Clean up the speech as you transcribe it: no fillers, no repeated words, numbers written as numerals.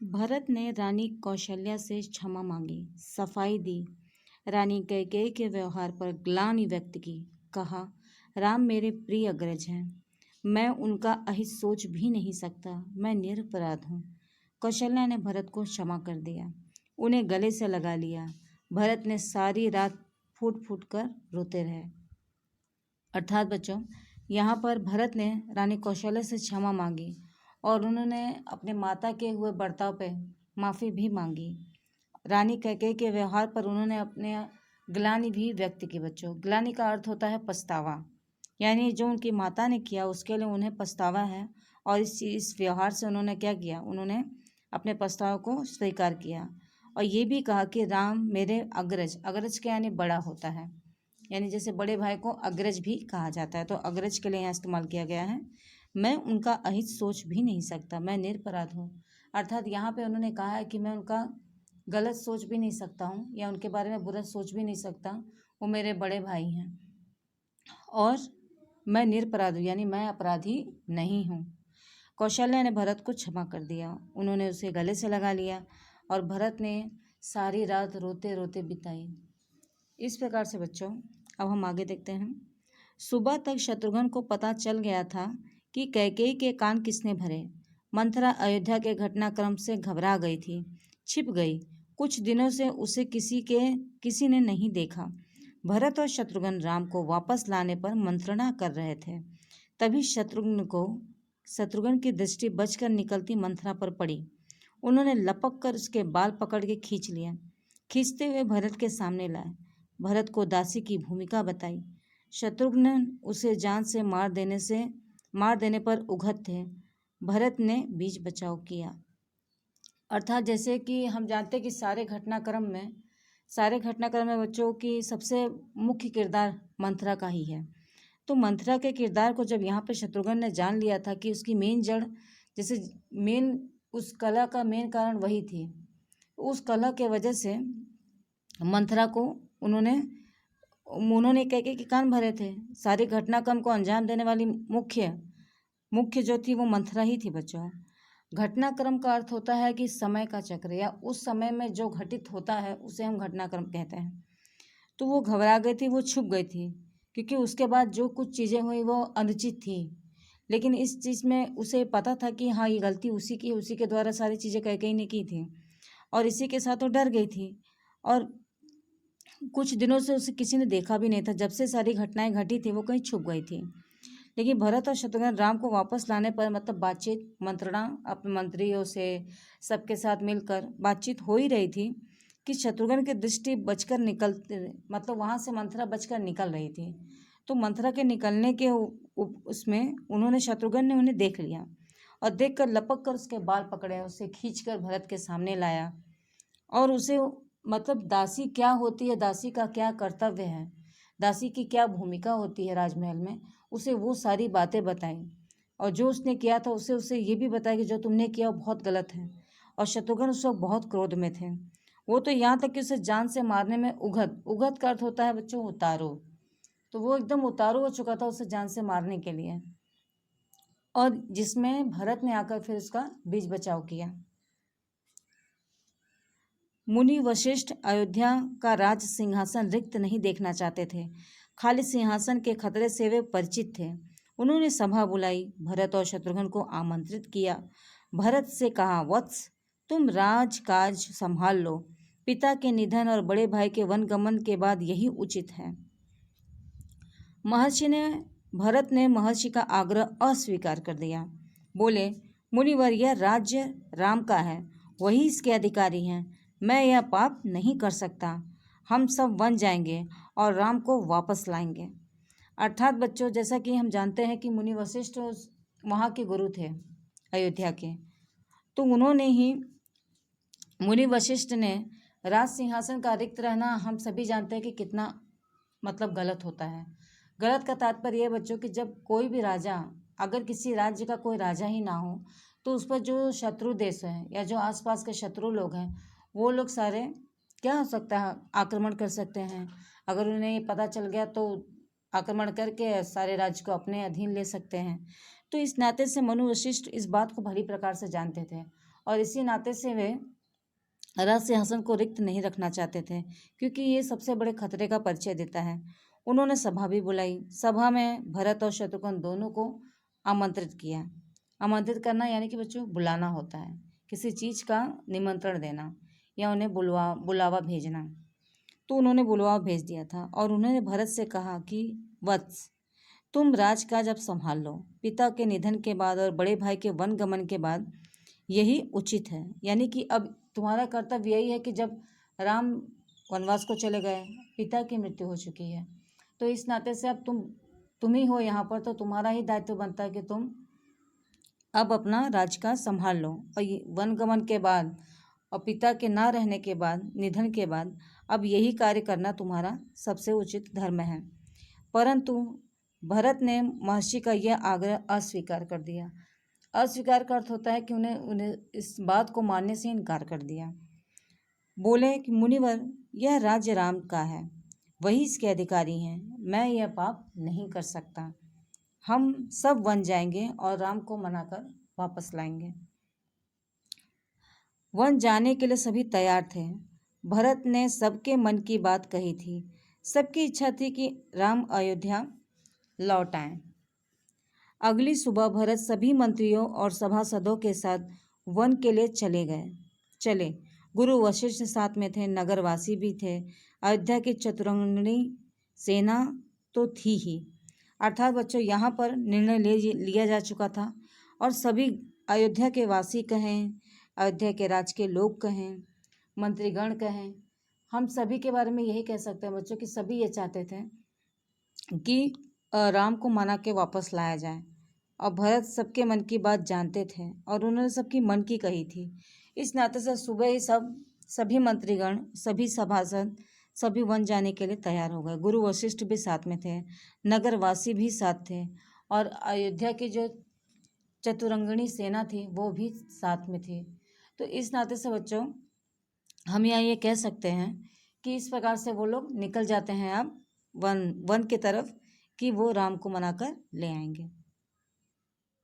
भरत ने रानी कौशल्या से क्षमा मांगी, सफाई दी। रानी कैकेयी के व्यवहार पर ग्लानि व्यक्त की। कहा, राम मेरे प्रिय अग्रज हैं, मैं उनका अहित सोच भी नहीं सकता। मैं निरपराध हूँ। कौशल्या ने भरत को क्षमा कर दिया, उन्हें गले से लगा लिया। भरत ने सारी रात फूट फूट कर रोते रहे। अर्थात बच्चों, यहाँ पर भरत ने रानी कौशल्या से क्षमा मांगी और उन्होंने अपने माता के हुए बर्ताव पे माफ़ी भी मांगी। रानी कैकेयी के व्यवहार पर उन्होंने अपने ग्लानि भी व्यक्त की। बच्चों, ग्लानि का अर्थ होता है पछतावा, यानी जो उनकी माता ने किया उसके लिए उन्हें पछतावा है। और इस व्यवहार से उन्होंने क्या किया, उन्होंने अपने पछतावे को स्वीकार किया। और ये भी कहा कि राम मेरे अग्रज, अग्रज के यानी बड़ा होता है, यानी जैसे बड़े भाई को अग्रज भी कहा जाता है, तो अग्रज के लिए यहाँ इस्तेमाल किया गया है। मैं उनका अहित सोच भी नहीं सकता, मैं निरपराध हूँ। अर्थात यहाँ पे उन्होंने कहा है कि मैं उनका गलत सोच भी नहीं सकता हूँ या उनके बारे में बुरा सोच भी नहीं सकता। वो मेरे बड़े भाई हैं और मैं निरपराध हूँ, यानी मैं अपराधी नहीं हूँ। कौशल्या ने भरत को क्षमा कर दिया, उन्होंने उसे गले से लगा लिया और भरत ने सारी रात रोते रोते बिताई। इस प्रकार से बच्चों, अब हम आगे देखते हैं। सुबह तक शत्रुघ्न को पता चल गया था कि कैकेयी के कान किसने भरे। मंथरा अयोध्या के घटनाक्रम से घबरा गई थी, छिप गई। कुछ दिनों से उसे किसी ने नहीं देखा। भरत और शत्रुघ्न राम को वापस लाने पर मंत्रणा कर रहे थे। तभी शत्रुघ्न की दृष्टि बचकर निकलती मंथरा पर पड़ी। उन्होंने लपक कर उसके बाल पकड़ के खींच लिया। खींचते हुए भरत के सामने लाए। भरत को दासी की भूमिका बताई। शत्रुघ्न उसे जान से मार देने पर उघत थे। भरत ने बीच बचाव किया। अर्थात जैसे कि हम जानते हैं कि सारे घटनाक्रम में बच्चों की सबसे मुख्य किरदार मंथरा का ही है। तो मंथरा के किरदार को जब यहाँ पे शत्रुघ्न ने जान लिया था कि उसकी मेन जड़, जैसे मेन उस कला का मेन कारण वही थी, उस कला के वजह से मंथरा को उन्होंने कैकेयी के कान भरे थे। सारे घटनाक्रम को अंजाम देने वाली मुख्य जो थी वो मंथरा ही थी। बच्चों, घटनाक्रम का अर्थ होता है कि समय का चक्र या उस समय में जो घटित होता है उसे हम घटनाक्रम कहते हैं। तो वो घबरा गई थी, वो छुप गई थी, क्योंकि उसके बाद जो कुछ चीज़ें हुई वो अनुचित थी। लेकिन इस चीज़ में उसे पता था कि हाँ, ये गलती उसी के द्वारा सारी चीज़ें कैकेयी ने की थी और इसी के साथ वो डर गई थी। और कुछ दिनों से उसे किसी ने देखा भी नहीं था। जब से सारी घटनाएं घटी थी वो कहीं छुप गई थी। लेकिन भरत और शत्रुघ्न राम को वापस लाने पर मतलब बातचीत, मंत्रणा अपने मंत्रियों से सबके साथ मिलकर बातचीत हो ही रही थी कि शत्रुघ्न की दृष्टि बचकर मतलब वहाँ से मंथरा बचकर निकल रही थी। तो मंथरा के निकलने के उसमें शत्रुघ्न ने उन्हें देख लिया और देखकर लपक कर उसके बाल पकड़े, उसे खींचकर भरत के सामने लाया और उसे मतलब दासी क्या होती है, दासी का क्या कर्तव्य है, दासी की क्या भूमिका होती है राजमहल में, उसे वो सारी बातें बताई। और जो उसने किया था उसे ये भी बताया कि जो तुमने किया वो बहुत गलत है। और शत्रुघ्न उस वक्त बहुत क्रोध में थे। वो तो यहाँ तक कि उसे जान से मारने में उघत का अर्थ होता है बच्चों उतारो। तो वो एकदम उतारू हो चुका था उसे जान से मारने के लिए, और जिसमें भरत ने आकर फिर उसका बीच बचाव किया। मुनि वशिष्ठ अयोध्या का राज सिंहासन रिक्त नहीं देखना चाहते थे। खाली सिंहासन के खतरे से वे परिचित थे। उन्होंने सभा बुलाई, भरत और शत्रुघ्न को आमंत्रित किया। भरत से कहा, वत्स, तुम राजकाज संभाल लो। पिता के निधन और बड़े भाई के वनगमन के बाद यही उचित है। भरत ने महर्षि का आग्रह अस्वीकार कर दिया। बोले, मुनिवर, यह राज्य राम का है, वही इसके अधिकारी हैं। मैं यह पाप नहीं कर सकता। हम सब वन जाएंगे और राम को वापस लाएंगे। अर्थात बच्चों, जैसा कि हम जानते हैं कि मुनि वशिष्ठ वहाँ के गुरु थे अयोध्या के, तो मुनि वशिष्ठ ने राज सिंहासन का रिक्त रहना हम सभी जानते हैं कि कितना मतलब गलत होता है। गलत का तात्पर्य है बच्चों कि जब कोई भी राजा, अगर किसी राज्य का कोई राजा ही ना हो तो उस पर जो शत्रु देश है या जो आसपास के शत्रु लोग हैं वो लोग सारे क्या हो सकता है, आक्रमण कर सकते हैं। अगर उन्हें ये पता चल गया तो आक्रमण करके सारे राज्य को अपने अधीन ले सकते हैं। तो इस नाते से मनु वशिष्ठ इस बात को भली प्रकार से जानते थे और इसी नाते से वे राज सिंहासन को रिक्त नहीं रखना चाहते थे, क्योंकि ये सबसे बड़े खतरे का परिचय देता है। उन्होंने सभा भी बुलाई। सभा में भरत और शत्रुघ्न दोनों को आमंत्रित किया। आमंत्रित करना यानी कि बच्चों बुलाना होता है, किसी चीज़ का निमंत्रण देना या उन्हें बुलावा भेजना। तो उन्होंने बुलावा भेज दिया था और उन्होंने भरत से कहा कि वत्स, तुम राजकाज अब संभाल लो। पिता के निधन के बाद और बड़े भाई के वन गमन के बाद यही उचित है। यानी कि अब तुम्हारा कर्तव्य यही है कि जब राम वनवास को चले गए, पिता की मृत्यु हो चुकी है, तो इस नाते से अब तुम ही हो यहाँ पर, तो तुम्हारा ही दायित्व बनता है कि तुम अब अपना राजकाज संभाल लो। और ये वन गमन के बाद और पिता के ना रहने के बाद, निधन के बाद, अब यही कार्य करना तुम्हारा सबसे उचित धर्म है। परंतु भरत ने महर्षि का यह आग्रह अस्वीकार कर दिया। अस्वीकार का अर्थ होता है कि उन्हें इस बात को मानने से इनकार कर दिया। बोले कि मुनिवर, यह राज्य राम का है, वही इसके अधिकारी हैं। मैं यह पाप नहीं कर सकता। हम सब वन जाएंगे और राम को मनाकर वापस लाएंगे। वन जाने के लिए सभी तैयार थे। भरत ने सबके मन की बात कही थी। सबकी इच्छा थी कि राम अयोध्या लौट आए। अगली सुबह भरत सभी मंत्रियों और सभासदों के साथ वन के लिए चले। गुरु वशिष्ठ साथ में थे, नगरवासी भी थे। अयोध्या की चतुरंगिणी सेना तो थी ही। अर्थात बच्चों, यहाँ पर निर्णय लिया जा चुका था और सभी अयोध्या के वासी कहें, अयोध्या के राज्य के लोग कहें, मंत्रीगण कहें, हम सभी के बारे में यही कह सकते हैं बच्चों कि सभी ये चाहते थे कि राम को मना के वापस लाया जाए। और भरत सबके मन की बात जानते थे और उन्होंने सबकी मन की कही थी। इस नाते से सुबह ही सभी मंत्रीगण, सभी सभासद, सभी वन जाने के लिए तैयार हो गए। गुरु वशिष्ठ भी साथ में थे, नगरवासी भी साथ थे और अयोध्या की जो चतुरंगिणी सेना थी वो भी साथ में थी। तो इस नाते से बच्चों, हम यहाँ ये कह सकते हैं कि इस प्रकार से वो लोग निकल जाते हैं अब वन की तरफ कि वो राम को मनाकर ले आएंगे।